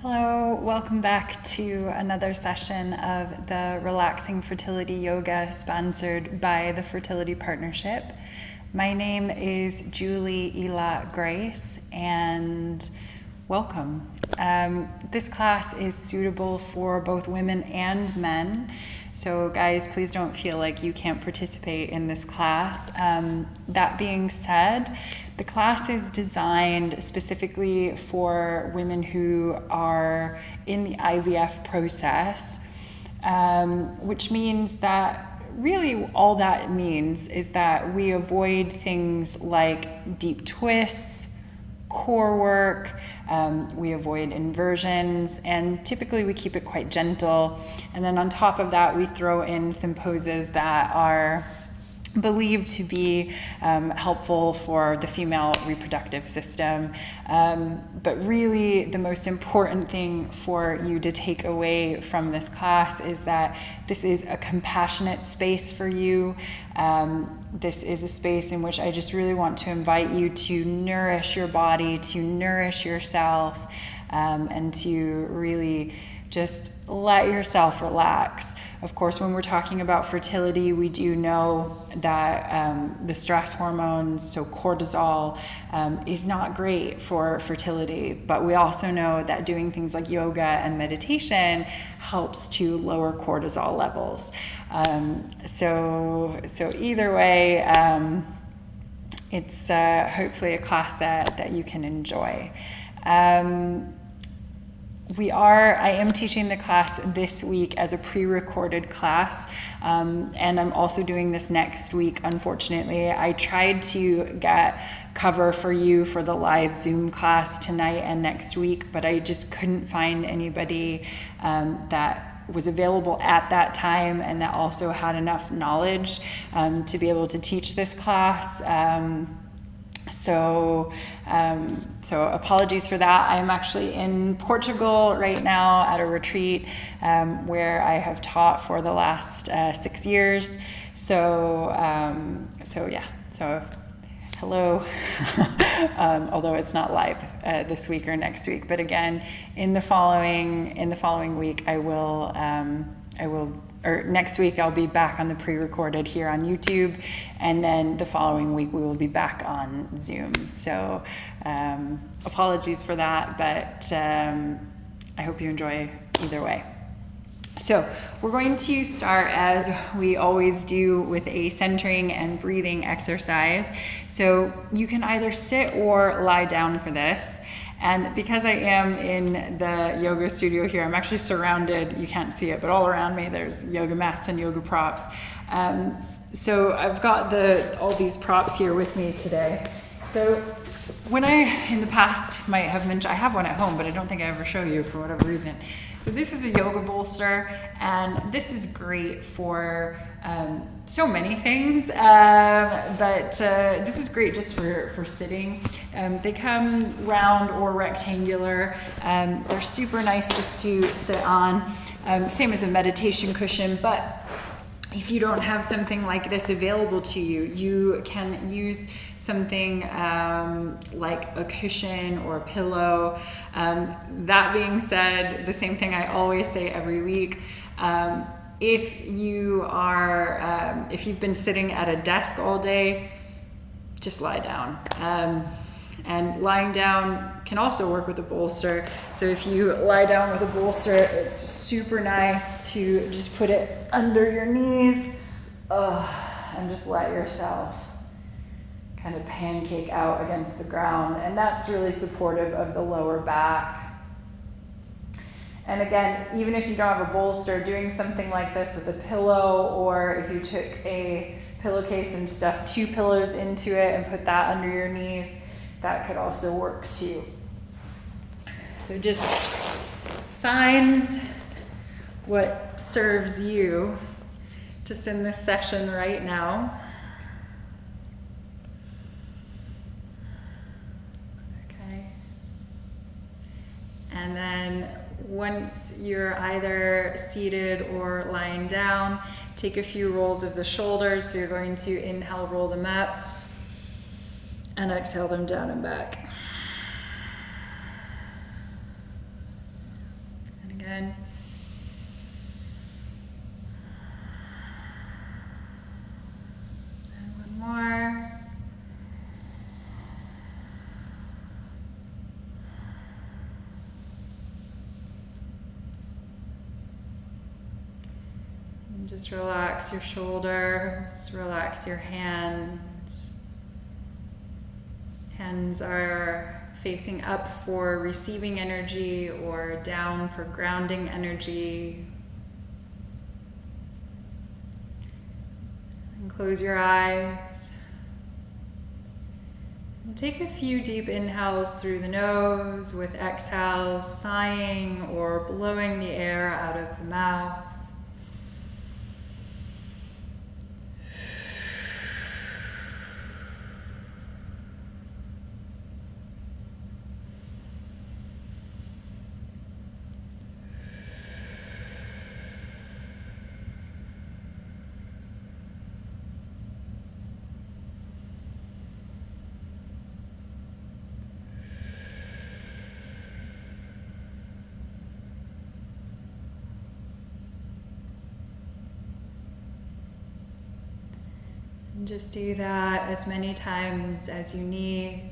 Hello, welcome back to another session of the Relaxing Fertility Yoga sponsored by the Fertility Partnership. My name is Julie Ela Grace and welcome. This class is suitable for both women and men. So guys, please don't feel like you can't participate in this class. That being said, the class is designed specifically for women who are in the IVF process, which means that really all that means is that we avoid things like deep twists, core work, we avoid inversions, and typically we keep it quite gentle. And then on top of that, we throw in some poses that are believed to be helpful for the female reproductive system. But really the most important thing for you to take away from this class is that this is a compassionate space for you. This is a space in which I just really want to invite you to nourish your body, to nourish yourself, and to really just let yourself relax. Of course, when we're talking about fertility, we do know that the stress hormones, so cortisol, is not great for fertility. But we also know that doing things like yoga and meditation helps to lower cortisol levels. So either way, it's hopefully a class that you can enjoy. I am teaching the class this week as a pre-recorded class, and I'm also doing this next week, unfortunately. I tried to get cover for you for the live Zoom class tonight and next week, but I just couldn't find anybody that was available at that time and that also had enough knowledge to be able to teach this class. So apologies for that. I'm actually in Portugal right now at a retreat where I have taught for the last 6 years. So hello, although it's not live this week or next week. But again, in the following week, or next week I'll be back on the pre-recorded here on YouTube, and then the following week we will be back on Zoom. So apologies for that, but I hope you enjoy either way. So we're going to start, as we always do, with a centering and breathing exercise. So you can either sit or lie down for this. And because I am in the yoga studio here, I'm actually surrounded, you can't see it, but all around me there's yoga mats and yoga props. So I've got all these props here with me today. So when I, in the past, might have mentioned, I have one at home, but I don't think I ever show you for whatever reason. So this is a yoga bolster, and this is great for so many things, but this is great just for sitting. They come round or rectangular. They're super nice just to sit on, same as a meditation cushion, but if you don't have something like this available to you, you can use something like a cushion or a pillow. That being said, the same thing I always say every week, if you've been sitting at a desk all day, just lie down. And lying down can also work with a bolster. So if you lie down with a bolster, it's super nice to just put it under your knees and just let yourself kind of pancake out against the ground. And that's really supportive of the lower back. And again, even if you don't have a bolster, doing something like this with a pillow, or if you took a pillowcase and stuffed 2 pillows into it and put that under your knees, that could also work too. So just find what serves you just in this session right now. Okay. And then once you're either seated or lying down, take a few rolls of the shoulders. So you're going to inhale, roll them up, and exhale them down and back. Again. And one more. And just relax your shoulders, relax your hands. Hands are facing up for receiving energy or down for grounding energy. And close your eyes. And take a few deep inhales through the nose with exhales, sighing or blowing the air out of the mouth. And just do that as many times as you need.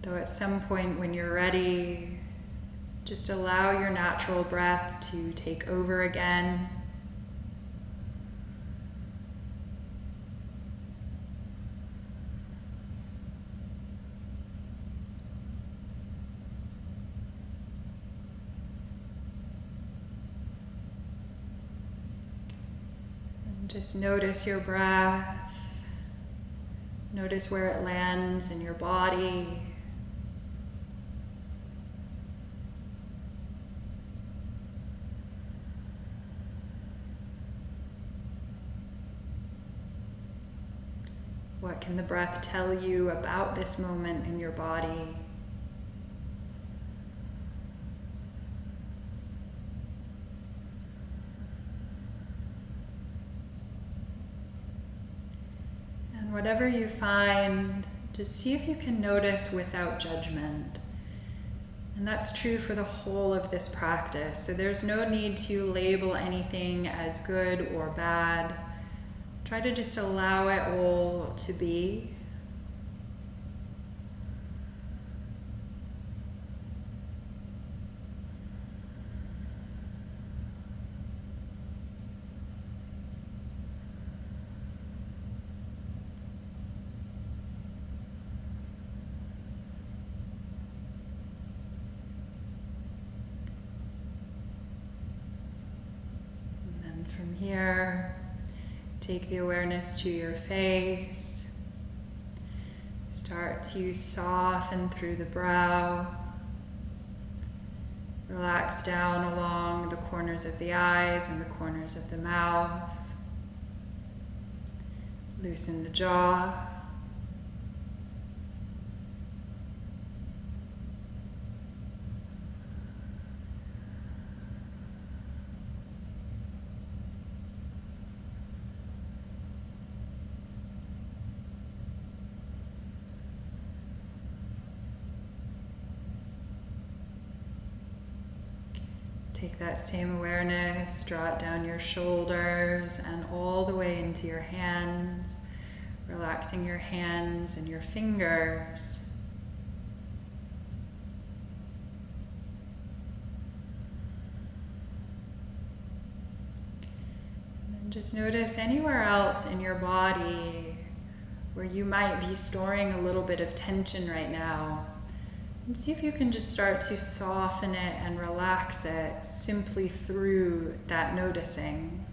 Though at some point when you're ready, just allow your natural breath to take over again. Just notice your breath. Notice where it lands in your body. What can the breath tell you about this moment in your body? Whatever you find, just see if you can notice without judgment. And that's true for the whole of this practice. So there's no need to label anything as good or bad. Try to just allow it all to be. From here, take the awareness to your face. Start to soften through the brow. Relax down along the corners of the eyes and the corners of the mouth. Loosen the jaw. Take that same awareness, draw it down your shoulders and all the way into your hands, relaxing your hands and your fingers. And then just notice anywhere else in your body where you might be storing a little bit of tension right now. And see if you can just start to soften it and relax it simply through that noticing.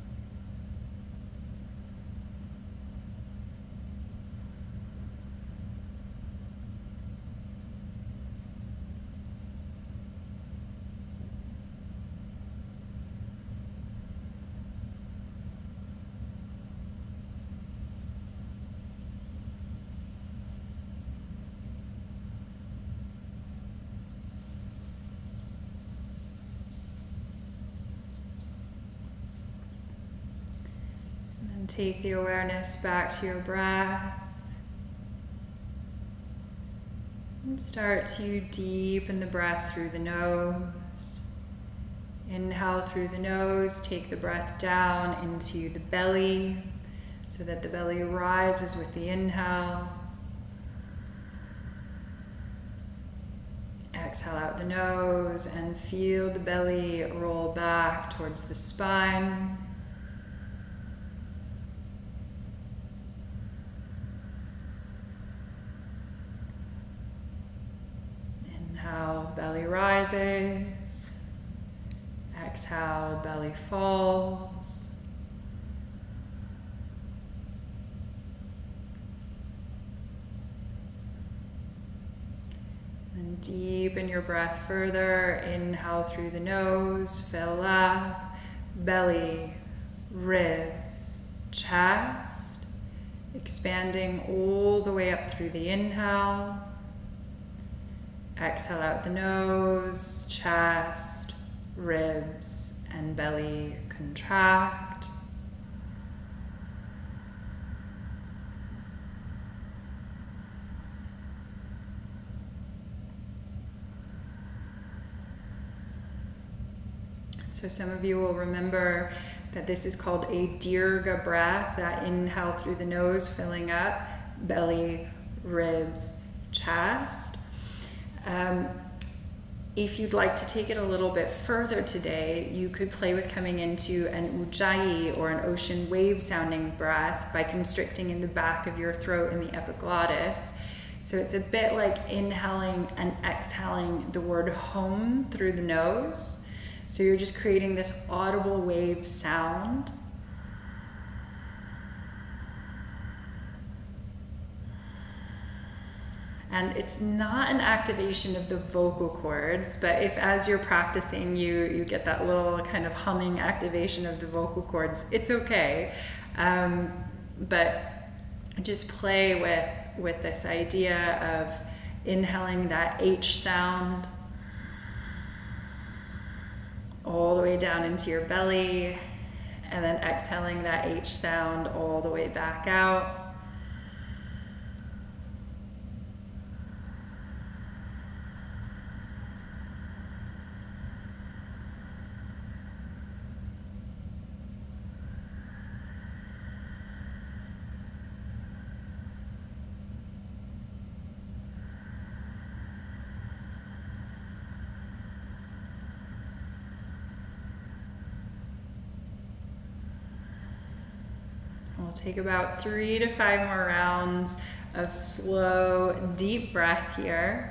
Take the awareness back to your breath and start to deepen the breath through the nose. Inhale through the nose, take the breath down into the belly so that the belly rises with the inhale. Exhale out the nose and feel the belly roll back towards the spine. Inhale, belly rises. Exhale, belly falls. Then deepen your breath further. Inhale through the nose, fill up, belly, ribs, chest, expanding all the way up through the inhale. Exhale out the nose, chest, ribs, and belly contract. So some of you will remember that this is called a dirgha breath, that inhale through the nose, filling up belly, ribs, chest. If you'd like to take it a little bit further today, you could play with coming into an ujjayi or an ocean wave sounding breath by constricting in the back of your throat in the epiglottis. So it's a bit like inhaling and exhaling the word home through the nose. So you're just creating this audible wave sound. And it's not an activation of the vocal cords, but if as you're practicing you get that little kind of humming activation of the vocal cords, it's okay. But just play with this idea of inhaling that H sound all the way down into your belly, and then exhaling that H sound all the way back out. We'll take about 3 to 5 more rounds of slow, deep breath here.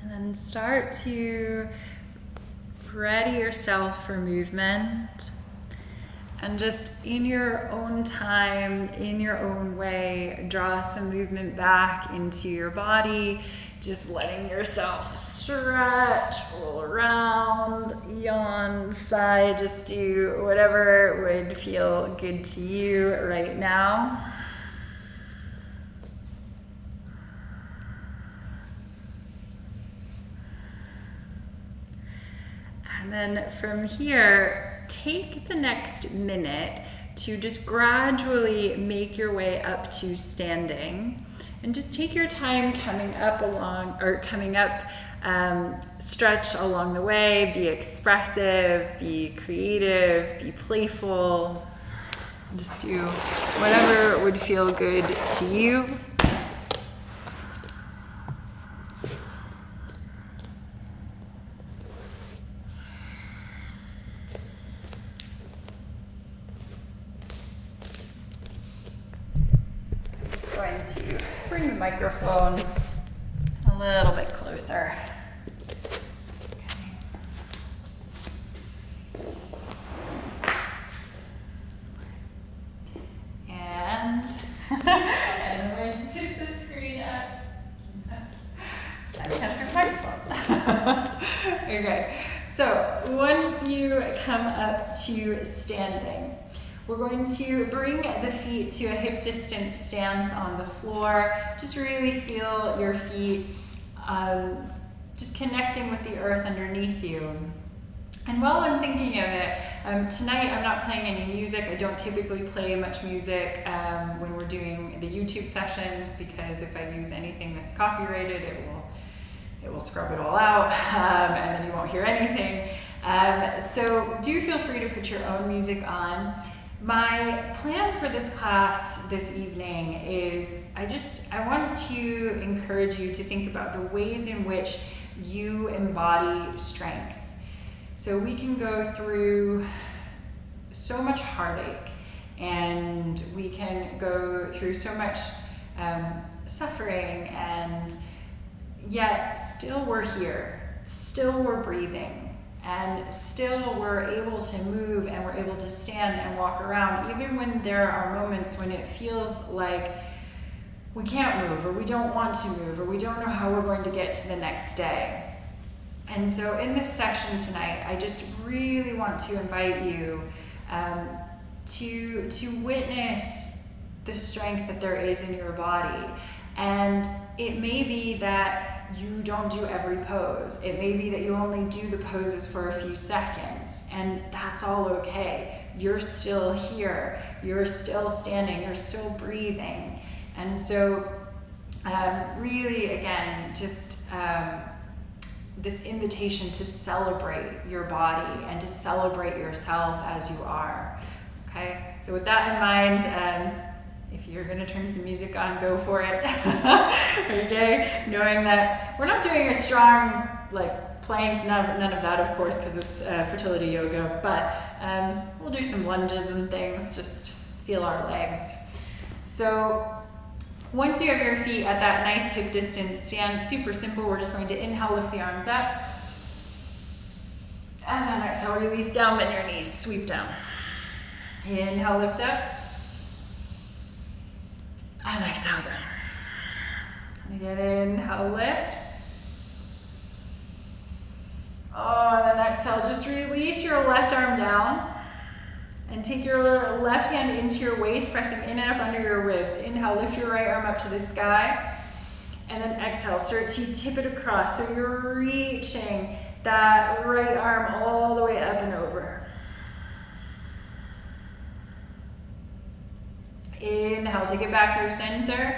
And then start to ready yourself for movement. And just in your own time, in your own way, draw some movement back into your body. Just letting yourself stretch, roll around, yawn, sigh. Just do whatever would feel good to you right now. And then from here, take the next minute to just gradually make your way up to standing. And just take your time coming up, stretch along the way, be expressive, be creative, be playful. Just do whatever would feel good to you. Going to bring the microphone a little bit closer. Okay. Okay, so once you come up to standing, we're going to bring the feet to a hip distance stance on the floor. Just really feel your feet just connecting with the earth underneath you. And while I'm thinking of it, tonight I'm not playing any music. I don't typically play much music when we're doing the YouTube sessions, because if I use anything that's copyrighted, it will scrub it all out, and then you won't hear anything. So do feel free to put your own music on. My plan for this class this evening is I want to encourage you to think about the ways in which you embody strength. So we can go through so much heartache, and we can go through so much suffering, and yet still we're here, still we're breathing, and still we're able to move, and we're able to stand and walk around, even when there are moments when it feels like we can't move, or we don't want to move, or we don't know how we're going to get to the next day. And so in this session tonight, I just really want to invite you to witness the strength that there is in your body. And it may be that you don't do every pose. It may be that you only do the poses for a few seconds, and that's all okay. You're still here. You're still standing. You're still breathing. And so really, again, just this invitation to celebrate your body and to celebrate yourself as you are. Okay, so with that in mind, if you're going to turn some music on, go for it. Okay, knowing that we're not doing a strong plank, none of that, of course, because it's fertility yoga, but we'll do some lunges and things, just feel our legs. So once you have your feet at that nice hip distance stand, super simple, we're just going to inhale, lift the arms up, and then exhale, release down, bend your knees, sweep down. Inhale, lift up, and exhale down. And again, inhale, lift. Oh, and then exhale, just release your left arm down. And take your left hand into your waist, pressing in and up under your ribs. Inhale, lift your right arm up to the sky. And then exhale, start to tip it across. So you're reaching that right arm all the way up and over. Inhale, take it back through center.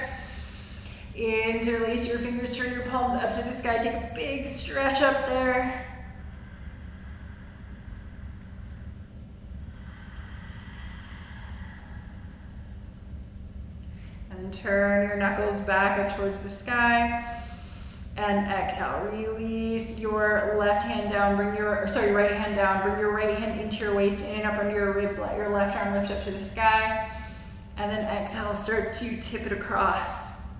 Interlace your fingers, turn your palms up to the sky. Take a big stretch up there. And turn your knuckles back up towards the sky. And exhale, release your left hand down, your right hand down, bring your right hand into your waist, in and up under your ribs, let your left arm lift up to the sky. And then exhale, start to tip it across.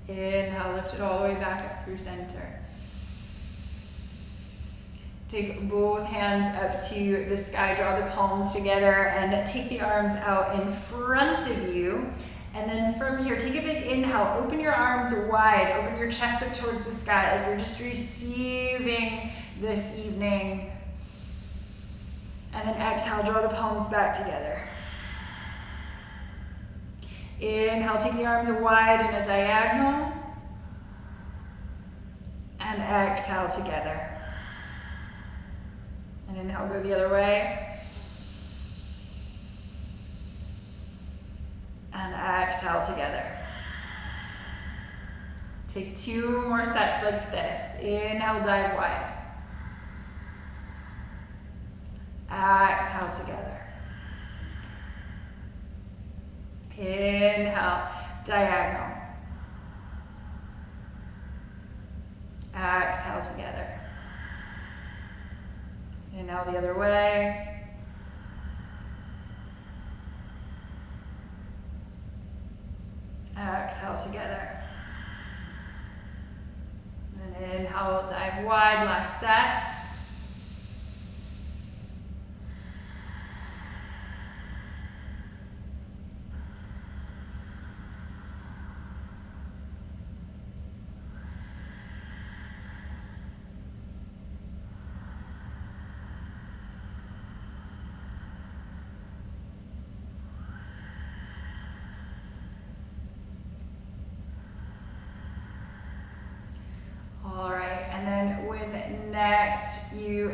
Inhale, lift it all the way back up through center. Take both hands up to the sky, draw the palms together, and take the arms out in front of you. And then from here, take a big inhale, open your arms wide, open your chest up towards the sky, like you're just receiving this evening. And then exhale, draw the palms back together. Inhale, take the arms wide in a diagonal. And exhale together. And inhale, go the other way. And exhale together. Take 2 more sets like this. Inhale, dive wide. Exhale together. Inhale, diagonal. Exhale together. Inhale the other way. Exhale together. And inhale, dive wide, last set.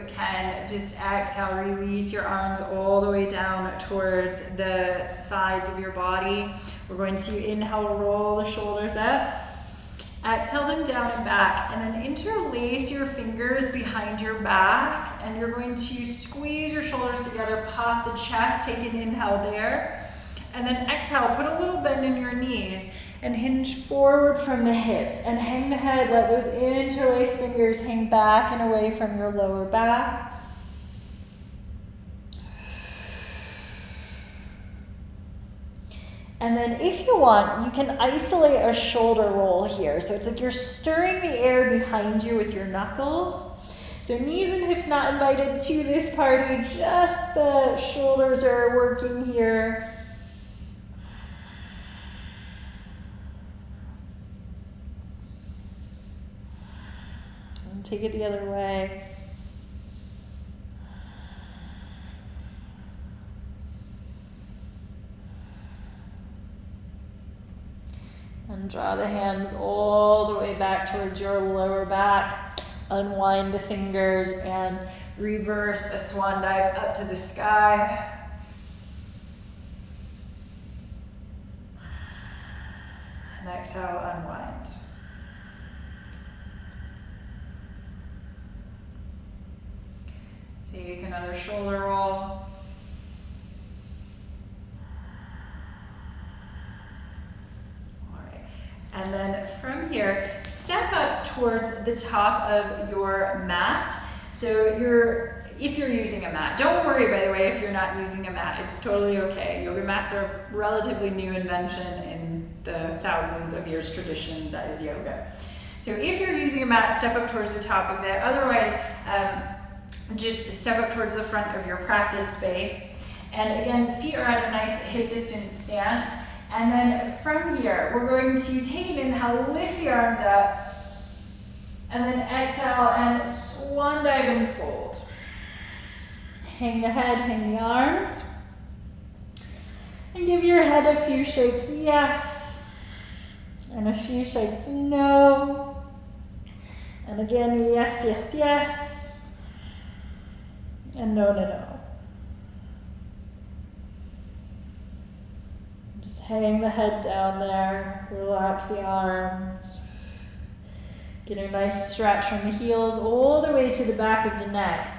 can, just exhale, release your arms all the way down towards the sides of your body. We're going to inhale, roll the shoulders up. Exhale them down and back, and then interlace your fingers behind your back, and you're going to squeeze your shoulders together, pop the chest, take an inhale there, and then exhale, put a little bend in your knees, and hinge forward from the hips, and hang the head, let those interlaced fingers hang back and away from your lower back. And then if you want, you can isolate a shoulder roll here. So it's like you're stirring the air behind you with your knuckles. So knees and hips not invited to this party, just the shoulders are working here. And take it the other way. And draw the hands all the way back towards your lower back. Unwind the fingers and reverse a swan dive up to the sky. And exhale, unwind. Take another shoulder roll. And then from here, step up towards the top of your mat. So if you're using a mat, don't worry, by the way, if you're not using a mat, it's totally okay. Yoga mats are a relatively new invention in the thousands of years tradition that is yoga. So if you're using a mat, step up towards the top of it. Otherwise, just step up towards the front of your practice space. And again, feet are at a nice hip distance stance. And then from here, we're going to take an inhale, lift the arms up, and then exhale and swan dive and fold. Hang the head, hang the arms, and give your head a few shakes, yes, and a few shakes, no, and again, yes, yes, yes, and no, no, no. Hang the head down there, relax the arms. Get a nice stretch from the heels all the way to the back of the neck.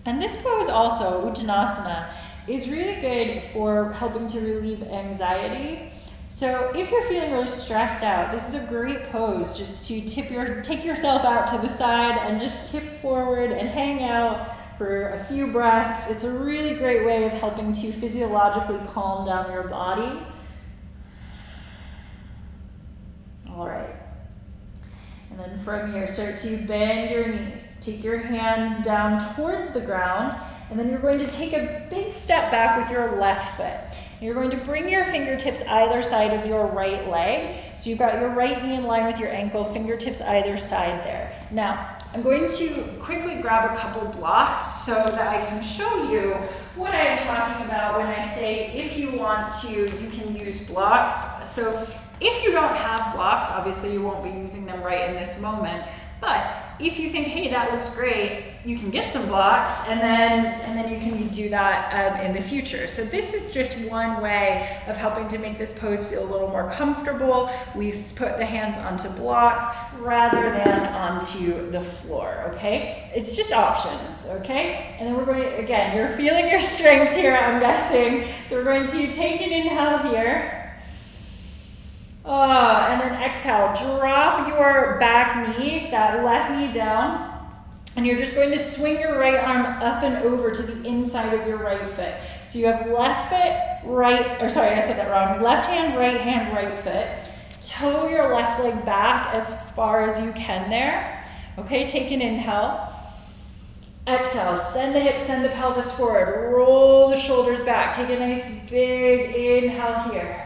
And this pose also, Uttanasana, is really good for helping to relieve anxiety. So if you're feeling really stressed out, this is a great pose just to take yourself out to the side and just tip forward and hang out for a few breaths. It's a really great way of helping to physiologically calm down your body. All right. And then from here, start to bend your knees. Take your hands down towards the ground, and then you're going to take a big step back with your left foot. You're going to bring your fingertips either side of your right leg. So you've got your right knee in line with your ankle, fingertips either side there. Now, I'm going to quickly grab a couple blocks so that I can show you what I'm talking about when I say if you want to, you can use blocks. So if you don't have blocks, obviously you won't be using them right in this moment, but if you think, hey, that looks great, you can get some blocks and then you can do that in the future. So this is just one way of helping to make this pose feel a little more comfortable. We put the hands onto blocks rather than onto the floor, okay? It's just options, okay? And then we're going to, again, you're feeling your strength here, I'm guessing. So we're going to take an inhale here. And then exhale, drop your back knee, that left knee down, and you're just going to swing your right arm up and over to the inside of your right foot. So you have left foot, right, or sorry, I said that wrong. Left hand, right foot. Toe your left leg back as far as you can there. Okay, take an inhale. Exhale, send the hips, send the pelvis forward. Roll the shoulders back. Take a nice big inhale here.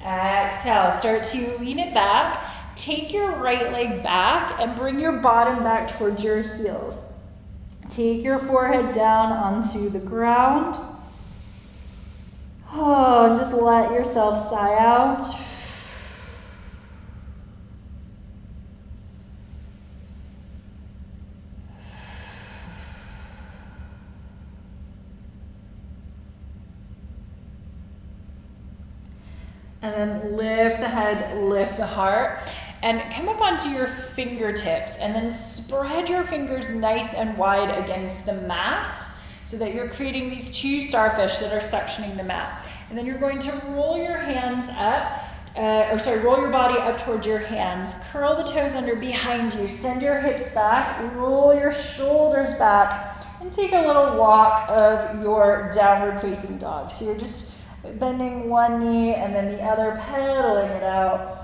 Exhale, start to lean it back. Take your right leg back and bring your bottom back towards your heels. Take your forehead down onto the ground. And just let yourself sigh out. And then lift the head, lift the heart, and come up onto your fingertips, and then spread your fingers nice and wide against the mat so that you're creating these two starfish that are suctioning the mat. And then you're going to roll your hands up, roll your body up towards your hands, curl the toes under behind you, send your hips back, roll your shoulders back, and take a little walk of your downward facing dog. So you're just bending one knee and then the other, pedaling it out.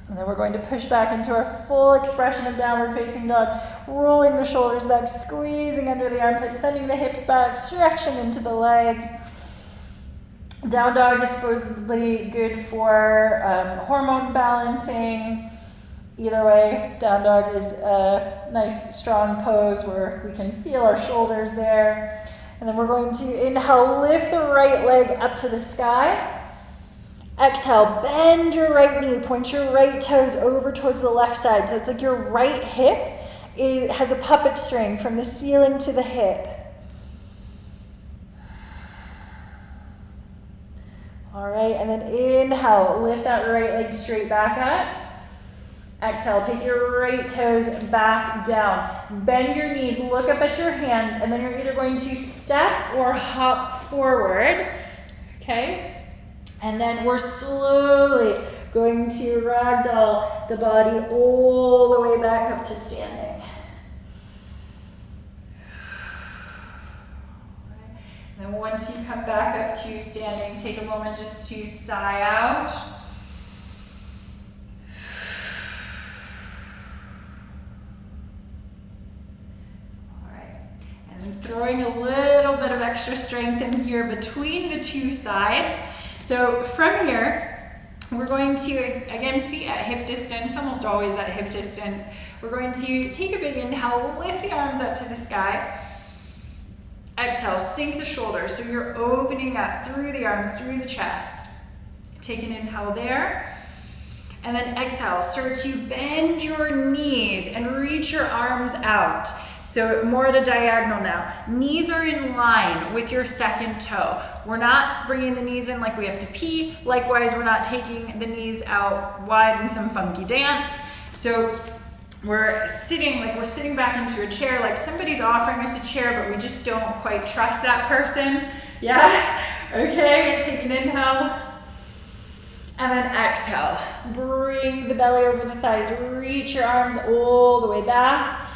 And then we're going to push back into our full expression of downward facing dog, rolling the shoulders back, squeezing under the armpits, sending the hips back, stretching into the legs. Down dog is supposedly good for hormone balancing. Either way, down dog is a nice strong pose where we can feel our shoulders there. And then we're going to inhale, lift the right leg up to the sky. Exhale, bend your right knee, point your right toes over towards the left side. So it's like your right hip, it has a puppet string from the ceiling to the hip. All right, and then inhale, lift that right leg straight back up. Exhale, take your right toes back down. Bend your knees, look up at your hands, and then you're either going to step or hop forward, okay? And then we're slowly going to ragdoll the body all the way back up to standing. And then once you come back up to standing, take a moment just to sigh out. All right. And throwing a little bit of extra strength in here between the two sides. So from here, we're going to, again, feet at hip distance, almost always at hip distance. We're going to take a big inhale, lift the arms up to the sky. Exhale, sink the shoulders, so you're opening up through the arms, through the chest. Take an inhale there. And then exhale, start to bend your knees and reach your arms out. So more at a diagonal now. Knees are in line with your second toe. We're not bringing the knees in like we have to pee. Likewise, we're not taking the knees out wide in some funky dance. So we're sitting back into a chair, like somebody's offering us a chair, but we just don't quite trust that person. Yeah? Okay, take an inhale. And then exhale. Bring the belly over the thighs. Reach your arms all the way back.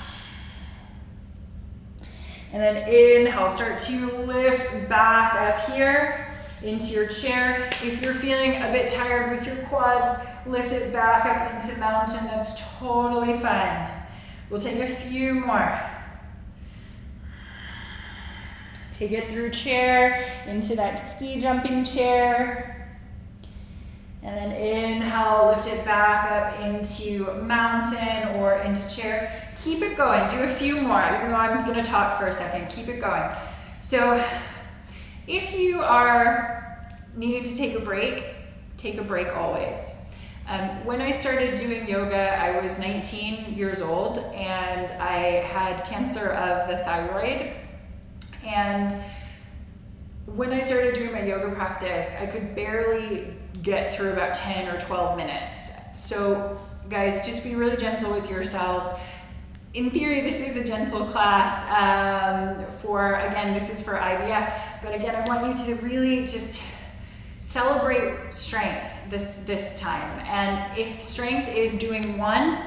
And then inhale, start to lift back up here into your chair. If you're feeling a bit tired with your quads, lift it back up into mountain. That's totally fine. We'll take a few more. Take it through chair, into that ski jumping chair. And then inhale, lift it back up into mountain or into chair. Keep it going, do a few more, even though I'm gonna talk for a second, keep it going. So if you are needing to take a break always. When I started doing yoga, I was 19 years old and I had cancer of the thyroid. And when I started doing my yoga practice, I could barely get through about 10 or 12 minutes. So guys, just be really gentle with yourselves. In theory, this is a gentle class this is for IVF, but again, I want you to really just celebrate strength this time. And if strength is doing one,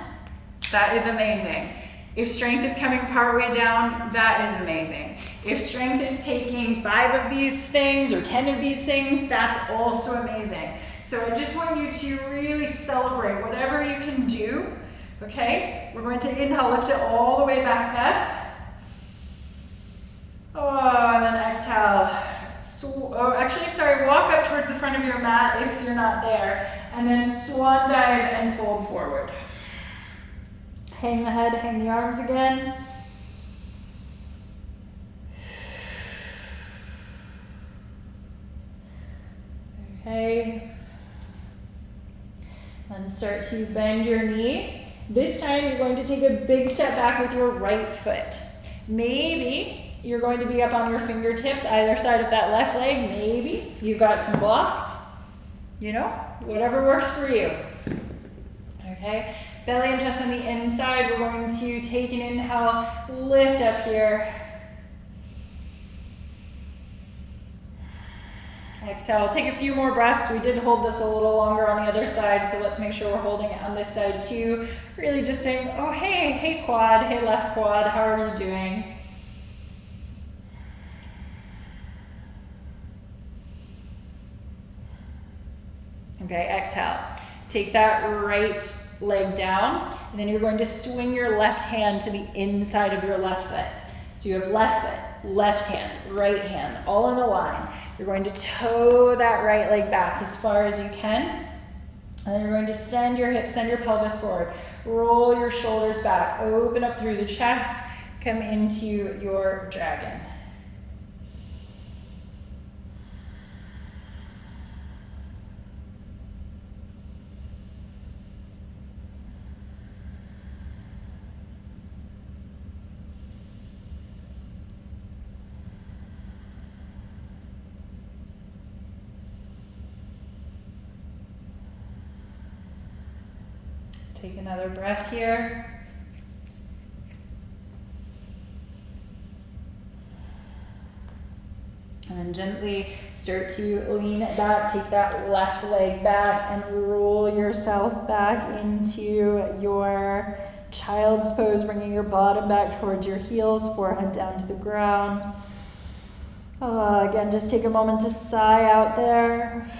that is amazing. If strength is coming partway down, that is amazing. If strength is taking 5 of these things or 10 of these things, that's also amazing. So I just want you to really celebrate whatever you can do, okay? We're going to inhale, lift it all the way back up. Oh, and then exhale. Walk up towards the front of your mat if you're not there. And then swan dive and fold forward. Hang the head, hang the arms again. Okay. Then start to bend your knees This time you're going to take a big step back with your right foot. Maybe you're going to be up on your fingertips either side of that left leg. Maybe you've got some blocks. You know, whatever works for you. Okay, belly and chest on the inside. We're going to take an inhale, lift up here. Exhale, take a few more breaths. We did hold this a little longer on the other side, so let's make sure we're holding it on this side too. Really just saying, oh, hey quad, hey left quad, how are you doing? Okay, exhale. Take that right leg down, and then you're going to swing your left hand to the inside of your left foot. So you have left foot, left hand, right hand, all in a line. You're going to toe that right leg back as far as you can. And then you're going to send your hips, send your pelvis forward. Roll your shoulders back, open up through the chest, come into your dragon. Take another breath here. And then gently start to lean it back, take that left leg back and roll yourself back into your child's pose, bringing your bottom back towards your heels, forehead down to the ground. Again, just take a moment to sigh out there.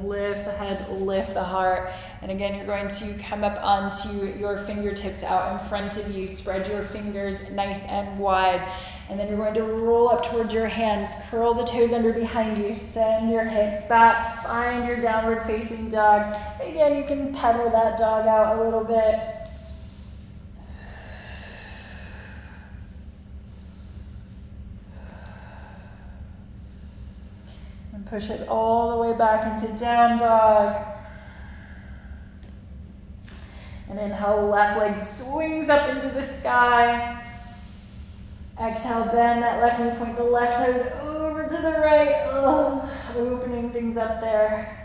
Lift the head, lift the heart. And again, you're going to come up onto your fingertips out in front of you. Spread your fingers nice and wide. And then you're going to roll up towards your hands. Curl the toes under behind you. Send your hips back. Find your downward facing dog. Again, you can pedal that dog out a little bit. Push it all the way back into down dog. And inhale, left leg swings up into the sky. Exhale, bend that left knee, point the left toes over to the right. Opening things up there.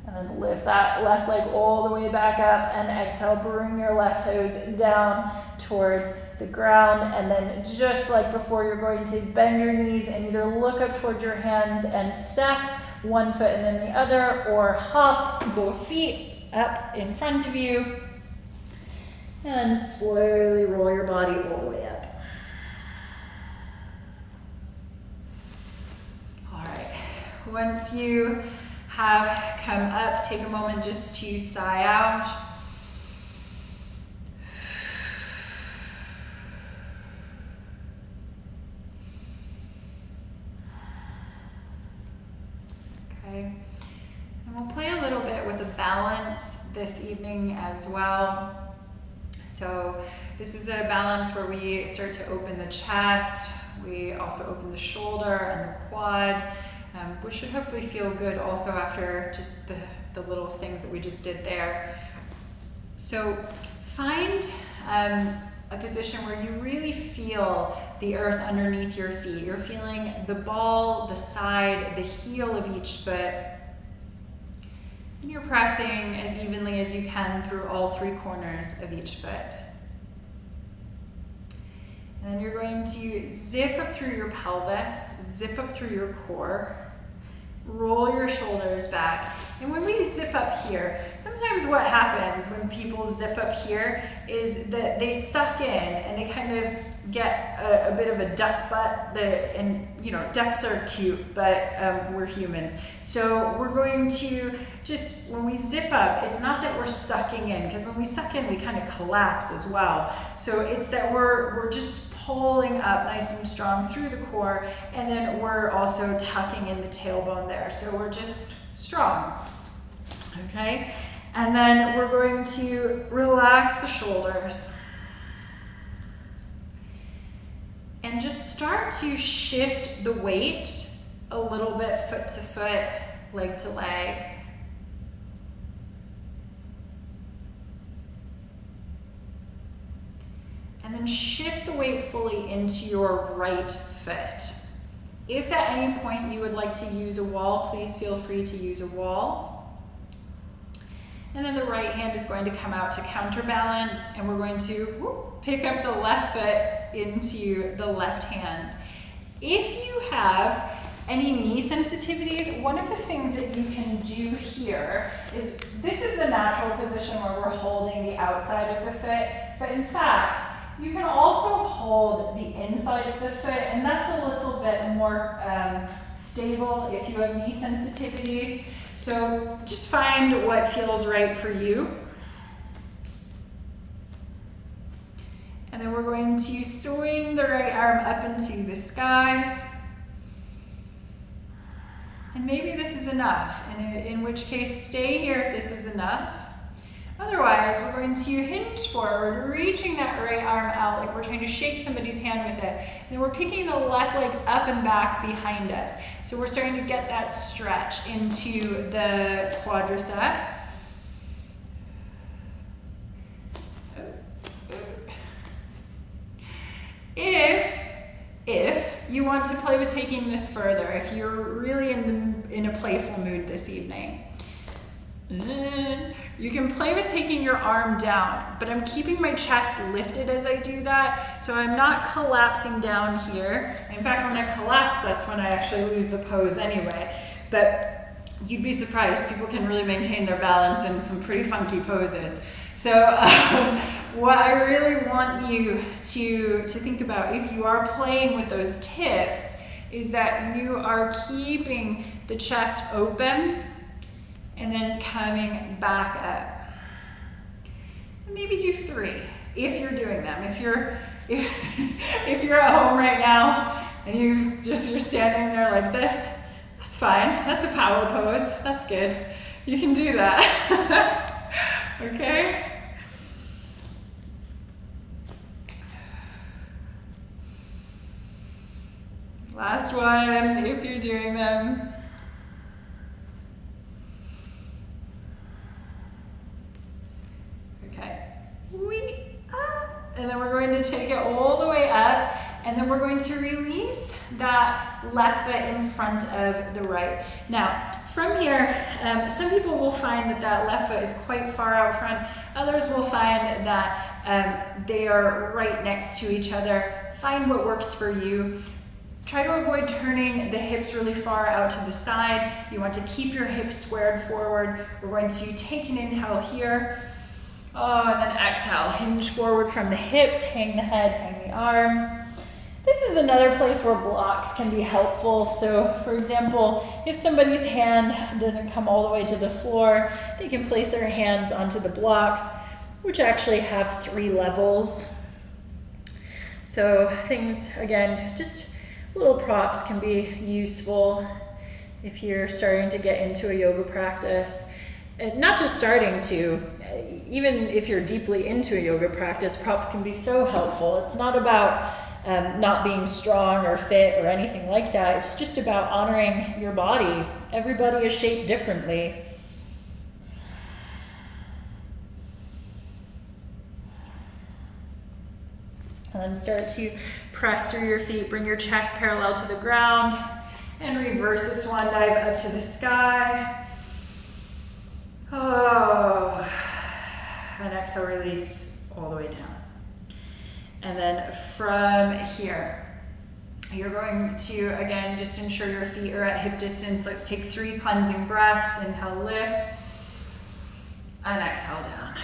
And then lift that left leg all the way back up and exhale, bring your left toes down towards the ground. And then just like before, you're going to bend your knees and either look up towards your hands and step one foot and then the other, or hop both feet up in front of you. And slowly roll your body all the way up. All right, once you have come up, take a moment just to sigh out. Okay, and we'll play a little bit with a balance this evening as well. So this is a balance where we start to open the chest. We also open the shoulder and the quad. Which should hopefully feel good also after just the little things that we just did there. So find a position where you really feel the earth underneath your feet. You're feeling the ball, the side, the heel of each foot. And you're pressing as evenly as you can through all three corners of each foot. And then you're going to zip up through your pelvis, zip up through your core, roll your shoulders back. And when we zip up here, sometimes what happens when people zip up here is that they suck in and they kind of get a bit of a duck butt. And you know, ducks are cute, but we're humans. So we're going to just, when we zip up, it's not that we're sucking in, because when we suck in, we kind of collapse as well. So it's that we're just pulling up nice and strong through the core, and then we're also tucking in the tailbone there. So we're just strong, okay? And then we're going to relax the shoulders. And just start to shift the weight a little bit, foot to foot, leg to leg. And then shift the weight fully into your right foot. If at any point you would like to use a wall, please feel free to use a wall. And then the right hand is going to come out to counterbalance, and we're going to pick up the left foot into the left hand. If you have any knee sensitivities, one of the things that you can do here is, this is the natural position where we're holding the outside of the foot, but in fact, you can also hold the inside of the foot, and that's a little bit more stable if you have knee sensitivities. So just find what feels right for you. And then we're going to swing the right arm up into the sky. And maybe this is enough, in which case stay here if this is enough. Otherwise, we're going to hinge forward, reaching that right arm out like we're trying to shake somebody's hand with it. And then we're picking the left leg up and back behind us. So we're starting to get that stretch into the quadricep. If you want to play with taking this further, if you're really in a playful mood this evening, you can play with taking your arm down, but I'm keeping my chest lifted as I do that, so I'm not collapsing down here. In fact, when I collapse, that's when I actually lose the pose anyway. But you'd be surprised, people can really maintain their balance in some pretty funky poses. So what I really want you to think about, if you are playing with those tips, is that you are keeping the chest open and then coming back up. And maybe do 3 if you're doing them. If you're at home right now and you're standing there like this, that's fine. That's a power pose. That's good. You can do that. Okay? Last one, if you're doing them. Okay. And then we're going to take it all the way up, and then we're going to release that left foot in front of the right. Now, from here, some people will find that that left foot is quite far out front. Others will find that they are right next to each other. Find what works for you. Try to avoid turning the hips really far out to the side. You want to keep your hips squared forward. We're going to take an inhale here. And then exhale. Hinge forward from the hips, hang the head, hang the arms. This is another place where blocks can be helpful. So for example, if somebody's hand doesn't come all the way to the floor, they can place their hands onto the blocks, which actually have 3 levels. So things, again, just little props can be useful if you're starting to get into a yoga practice. And not just starting to, even if you're deeply into a yoga practice, props can be so helpful. It's not about not being strong or fit or anything like that. It's just about honoring your body. Everybody is shaped differently. And then start to press through your feet, bring your chest parallel to the ground, and reverse the swan dive up to the sky. And exhale, release all the way down. And then from here, you're going to, again, just ensure your feet are at hip distance. Let's take 3 cleansing breaths. Inhale, lift, and exhale down.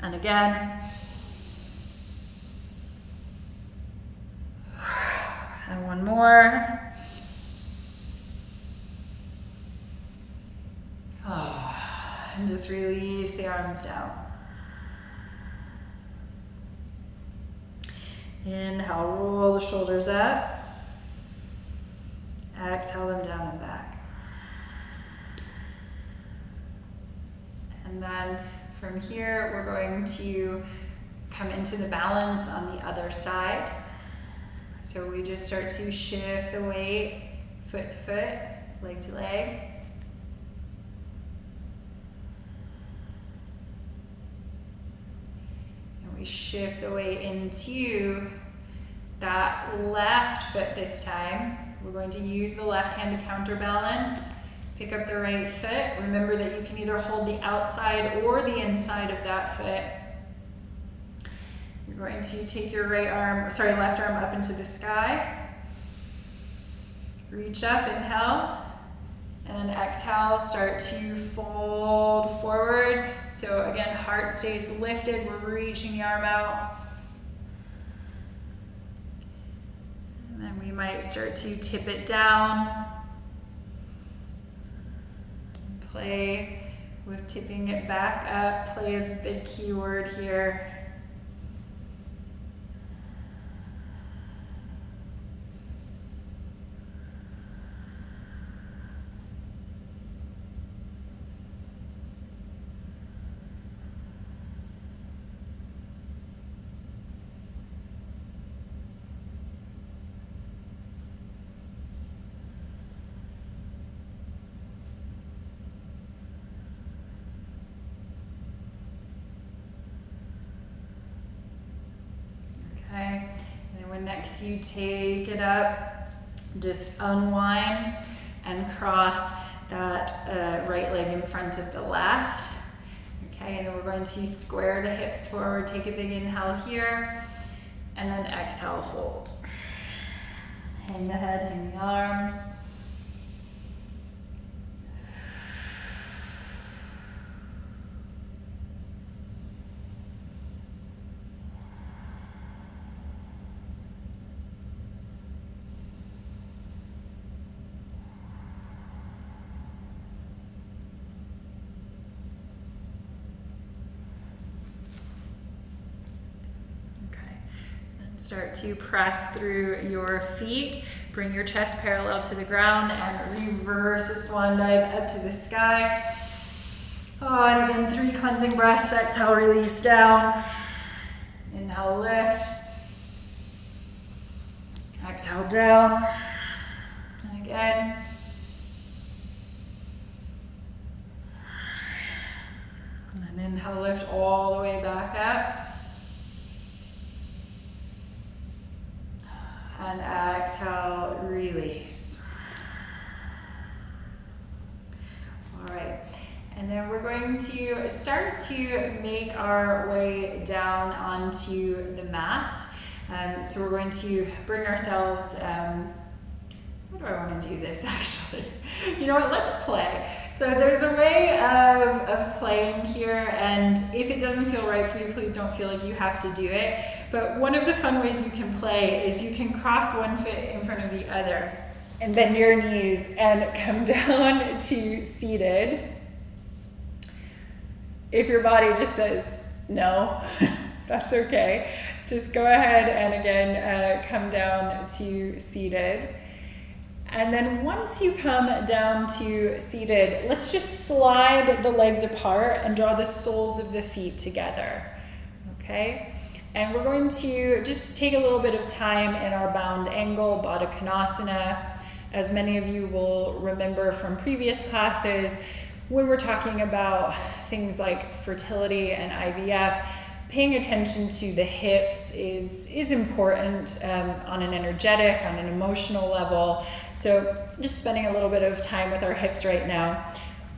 And again. And one more. And just release the arms down. Inhale, roll the shoulders up. Exhale them down and back. And then from here, we're going to come into the balance on the other side. So we just start to shift the weight, foot to foot, leg to leg. And we shift the weight into that left foot this time. We're going to use the left hand to counterbalance. Pick up the right foot. Remember that you can either hold the outside or the inside of that foot. You're going to take your left arm up into the sky. Reach up, inhale. And then exhale, start to fold forward. So again, heart stays lifted. We're reaching the arm out. And then we might start to tip it down. Play with tipping it back up. Play is a big key word here. Okay, and then when next you take it up, just unwind and cross that right leg in front of the left. Okay, and then we're going to square the hips forward, take a big inhale here, and then exhale, fold. Hang the head, hang the arms. Start to press through your feet. Bring your chest parallel to the ground and reverse a swan dive up to the sky. Oh, and again, 3 cleansing breaths. Exhale, release down. Inhale, lift. Exhale, down. And again. And then inhale, lift all the way back up. And exhale, release. All right, and then we're going to start to make our way down onto the mat. So we're going to bring ourselves, how do I want to do this actually? You know what, let's play. So there's a way of playing here, and if it doesn't feel right for you, please don't feel like you have to do it. But one of the fun ways you can play is you can cross one foot in front of the other and bend your knees and come down to seated. If your body just says no, that's okay. Just go ahead and again come down to seated. And then once you come down to seated, let's just slide the legs apart and draw the soles of the feet together, okay? And we're going to just take a little bit of time in our bound angle, Badakanasana. As many of you will remember from previous classes, when we're talking about things like fertility and IVF, paying attention to the hips is important on an energetic, on an emotional level. So just spending a little bit of time with our hips right now.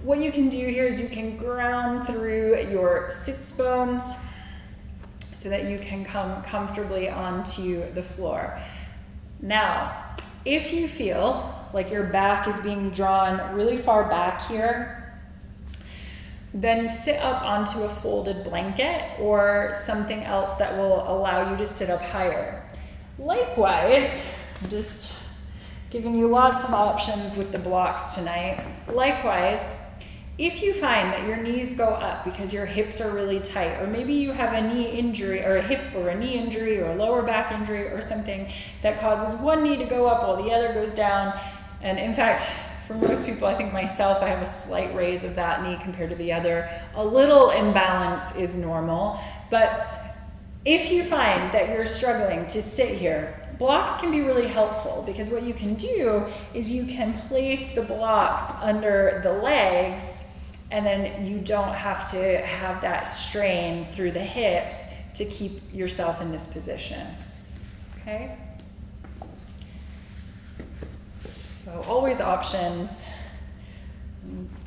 What you can do here is you can ground through your sits bones so that you can come comfortably onto the floor. Now, if you feel like your back is being drawn really far back here, then sit up onto a folded blanket or something else that will allow you to sit up higher. Likewise, I'm just giving you lots of options with the blocks tonight. Likewise, If you find that your knees go up because your hips are really tight, or maybe you have a knee injury or a hip or a knee injury or a lower back injury or something that causes one knee to go up while the other goes down, and in fact, for most people, I think myself, I have a slight raise of that knee compared to the other. A little imbalance is normal, but if you find that you're struggling to sit here, blocks can be really helpful, because what you can do is you can place the blocks under the legs, and then you don't have to have that strain through the hips to keep yourself in this position. Okay? So always options.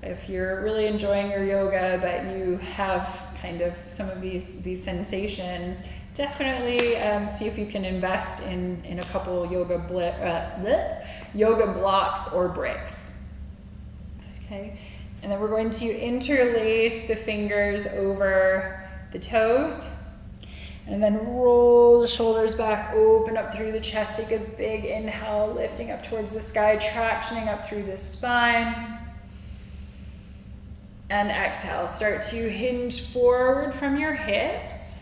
If you're really enjoying your yoga, but you have kind of some of these sensations, definitely see if you can invest in a couple yoga blocks or bricks. Okay, and then we're going to interlace the fingers over the toes, and then roll the shoulders back, open up through the chest, take a big inhale, lifting up towards the sky, tractioning up through the spine. And exhale, start to hinge forward from your hips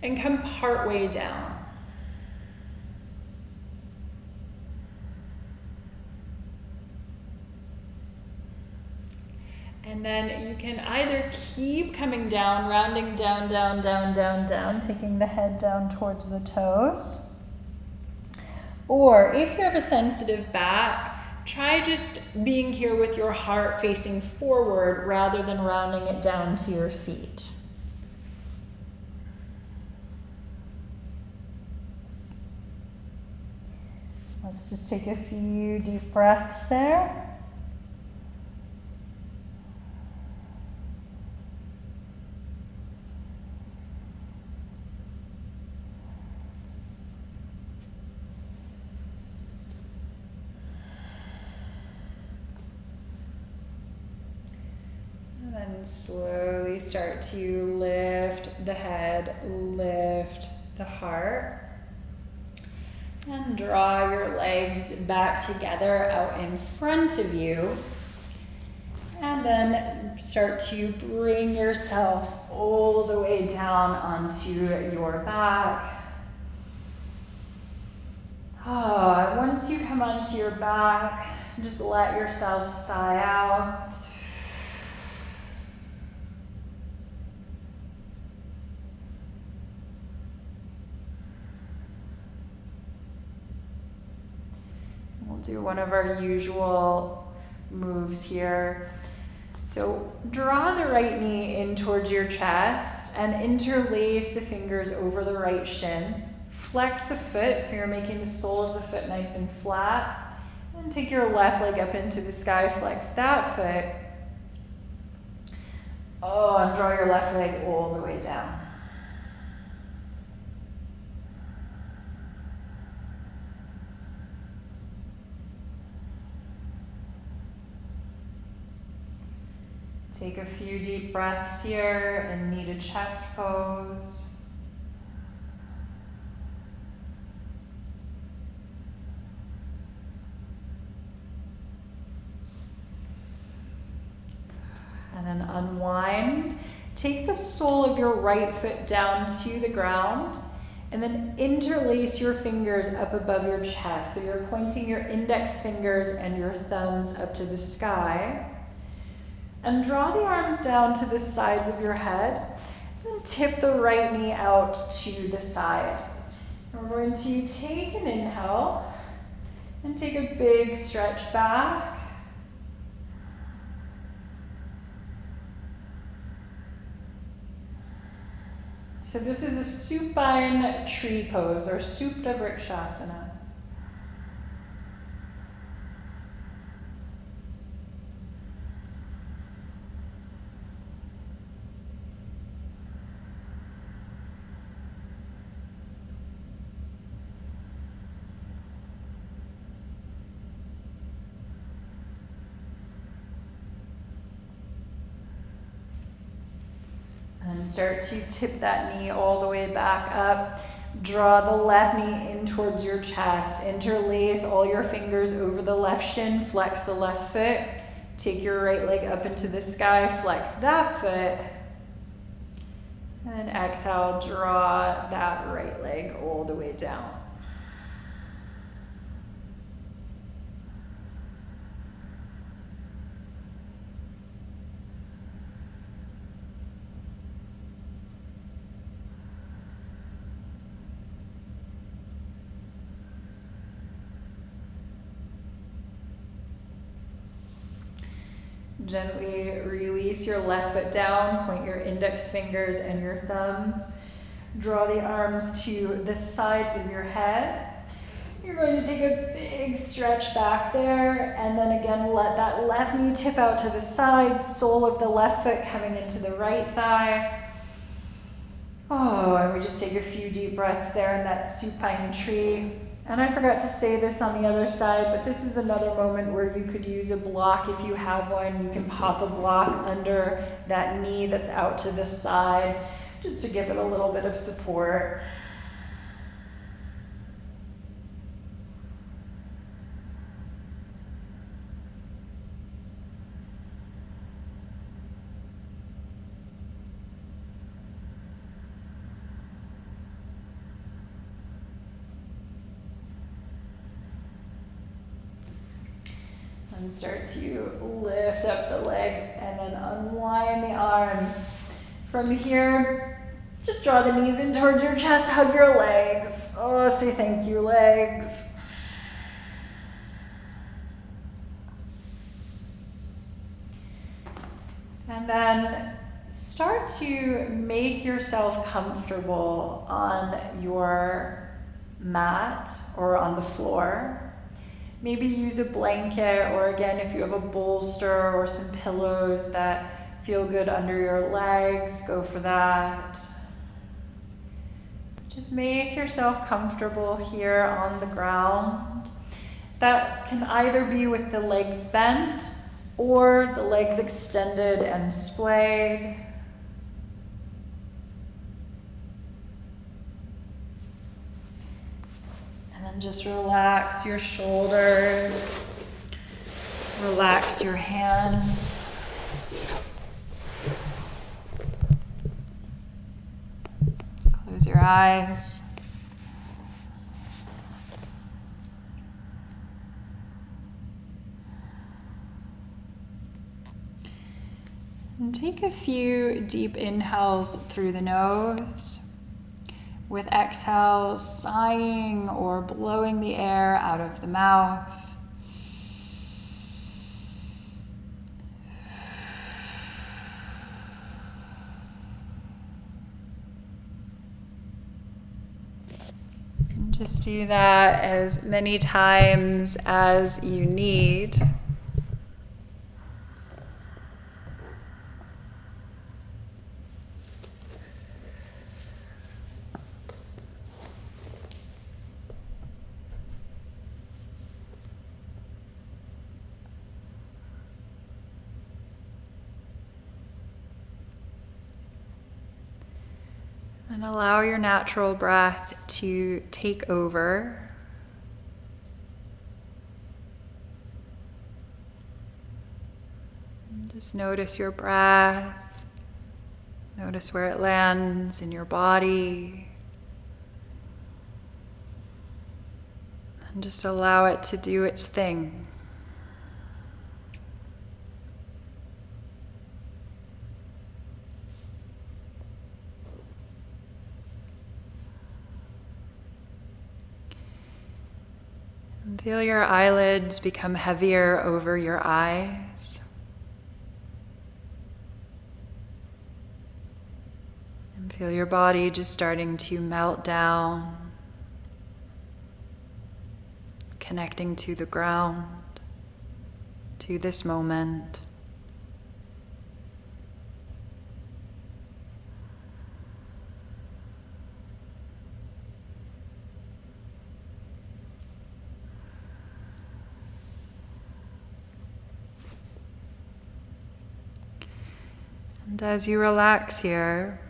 and come part way down. And then you can either keep coming down, rounding down, down, down, down, down, taking the head down towards the toes. Or if you have a sensitive back, try just being here with your heart facing forward rather than rounding it down to your feet. Let's just take a few deep breaths there. And then slowly start to lift the head, lift the heart. And draw your legs back together out in front of you. And then start to bring yourself all the way down onto your back. Once you come onto your back, just let yourself sigh out. We'll do one of our usual moves here. So draw the right knee in towards your chest and interlace the fingers over the right shin. Flex the foot so you're making the sole of the foot nice and flat. And take your left leg up into the sky, flex that foot. And draw your left leg all the way down. Take a few deep breaths here and knee to chest pose. And then unwind. Take the sole of your right foot down to the ground and then interlace your fingers up above your chest. So you're pointing your index fingers and your thumbs up to the sky. And draw the arms down to the sides of your head and tip the right knee out to the side. And we're going to take an inhale and take a big stretch back. So this is a supine tree pose or Supta Vrikshasana. And start to tip that knee all the way back up. Draw the left knee in towards your chest. Interlace all your fingers over the left shin. Flex the left foot. Take your right leg up into the sky, flex that foot. And exhale, draw that right leg all the way down. Gently release your left foot down, point your index fingers and your thumbs. Draw the arms to the sides of your head. You're going to take a big stretch back there, and then again let that left knee tip out to the side, sole of the left foot coming into the right thigh. Oh, and we just take a few deep breaths there in that supine tree. And I forgot to say this on the other side, but this is another moment where you could use a block if you have one. You can pop a block under that knee that's out to the side, just to give it a little bit of support. And start to lift up the leg and then unwind the arms. From here, just draw the knees in towards your chest, hug your legs. Oh, say thank you, legs. And then start to make yourself comfortable on your mat or on the floor. Maybe use a blanket, or again, if you have a bolster or some pillows that feel good under your legs, go for that. Just make yourself comfortable here on the ground. That can either be with the legs bent or the legs extended and splayed. And then just relax your shoulders, relax your hands. Close your eyes. And take a few deep inhales through the nose, with exhales sighing or blowing the air out of the mouth. And just do that as many times as you need. And allow your natural breath to take over. And just notice your breath. Notice where it lands in your body. And just allow it to do its thing. Feel your eyelids become heavier over your eyes. And feel your body just starting to melt down, connecting to the ground, to this moment. And as you relax here,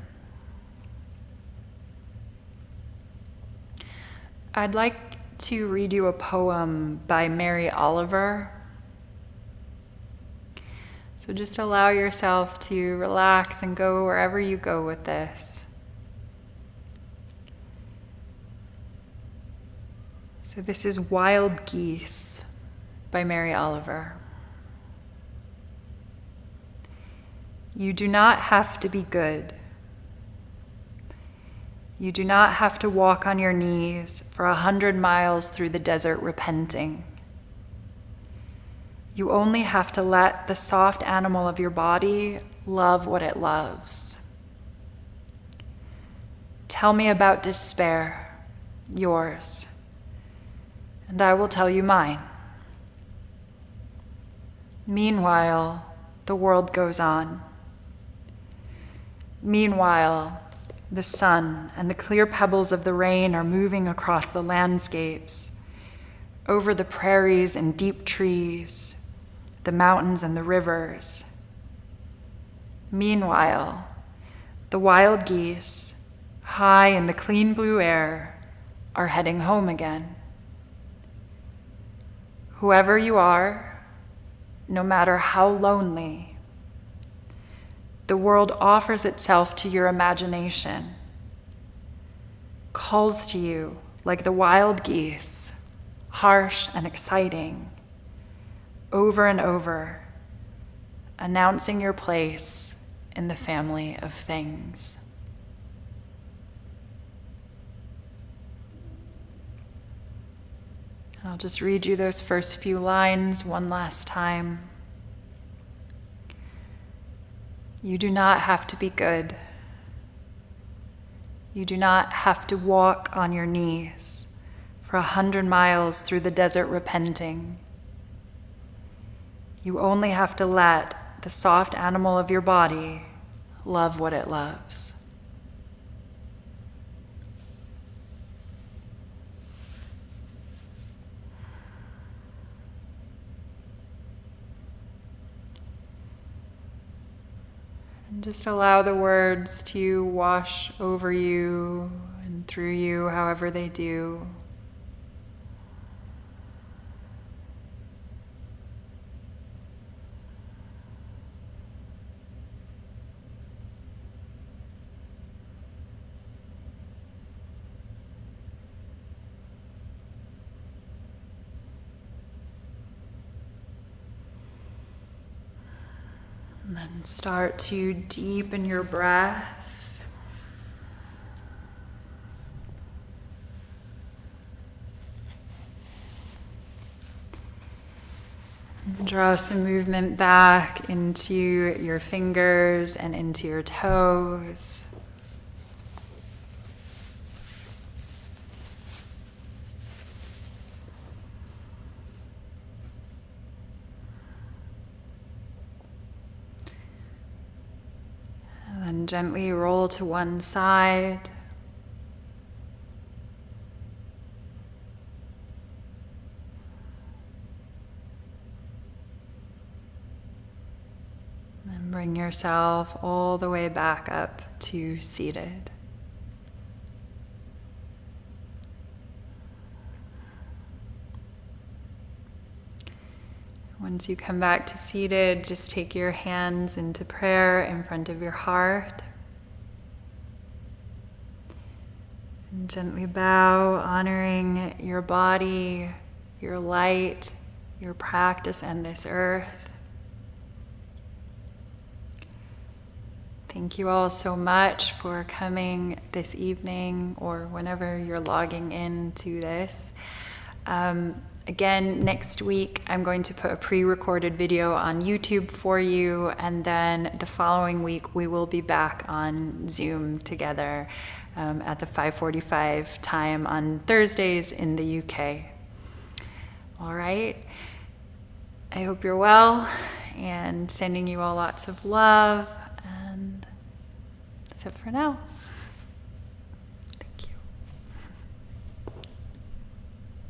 I'd like to read you a poem by Mary Oliver. So just allow yourself to relax and go wherever you go with this. So this is Wild Geese by Mary Oliver. You do not have to be good. You do not have to walk on your knees for 100 miles through the desert repenting. You only have to let the soft animal of your body love what it loves. Tell me about despair, yours, and I will tell you mine. Meanwhile, the world goes on. Meanwhile, the sun and the clear pebbles of the rain are moving across the landscapes, over the prairies and deep trees, the mountains and the rivers. Meanwhile, the wild geese, high in the clean blue air, are heading home again. Whoever you are, no matter how lonely, the world offers itself to your imagination, calls to you like the wild geese, harsh and exciting, over and over, announcing your place in the family of things. And I'll just read you those first few lines one last time. You do not have to be good. You do not have to walk on your knees for 100 miles through the desert repenting. You only have to let the soft animal of your body love what it loves. And just allow the words to wash over you and through you, however they do. And then start to deepen your breath. And draw some movement back into your fingers and into your toes. And gently roll to one side. And bring yourself all the way back up to seated. Once you come back to seated, just take your hands into prayer in front of your heart. And gently bow, honoring your body, your light, your practice, and this earth. Thank you all so much for coming this evening or whenever you're logging into this. Again, next week, I'm going to put a pre-recorded video on YouTube for you, and then the following week, we will be back on Zoom together at the 5:45 time on Thursdays in the UK. All right. I hope you're well, and sending you all lots of love, and that's it for now.